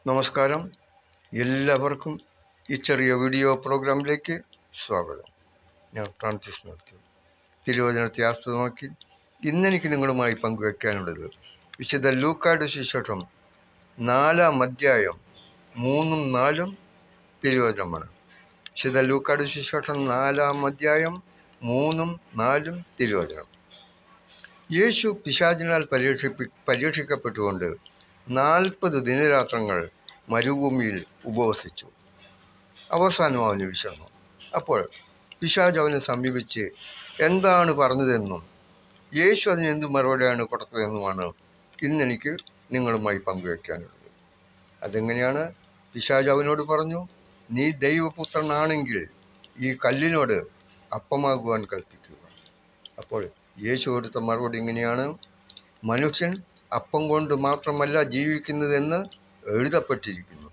നമസ്കാരം. എല്ലാവർക്കും ഈ ചെറിയ വീഡിയോ പ്രോഗ്രാമിലേക്ക് സ്വാഗതം. ഞാൻ ഫ്രാൻസിസ് മാത്യു. തിരുവചനത്തെ ആസ്പദമാക്കി ഇന്നെനിക്ക് നിങ്ങളുമായി പങ്കുവയ്ക്കാനുള്ളത് വിശുദ്ധ ലൂക്കായുടെ സുവിശേഷം 4-ാം അധ്യായം 3-4 തിരുവചനമാണ്. വിശുദ്ധ ലൂക്കായുടെ സുവിശേഷം 4-ാം അധ്യായം 3-4 തിരുവചനം. യേശു പിശാചിനാൽ പരീക്ഷിക്കപ്പെട്ടുകൊണ്ട് 40 ദിനരാത്രങ്ങൾ മരുഭൂമിയിൽ ഉപവസിച്ചു. അവസാനം അവന് വിശന്നു. അപ്പോൾ പിശാച് അവനെ സമീപിച്ച് എന്താണ് പറഞ്ഞതെന്നും യേശു അതിന് എന്ത് മറുപടിയാണ് കൊടുത്തതെന്നുമാണ് ഇന്നെനിക്ക് നിങ്ങളുമായി പങ്കുവയ്ക്കാനുള്ളത്. അതെങ്ങനെയാണ്? പിശാച് അവനോട് പറഞ്ഞു, നീ ദൈവപുത്രനാണെങ്കിൽ ഈ കല്ലിനോട് അപ്പമാകുവാൻ കൽപ്പിക്കുക. അപ്പോൾ യേശു കൊടുത്ത മറുപടി ഇങ്ങനെയാണ്: മനുഷ്യൻ അപ്പം കൊണ്ട് മാത്രമല്ല ജീവിക്കുന്നതെന്ന് എഴുതപ്പെട്ടിരിക്കുന്നു.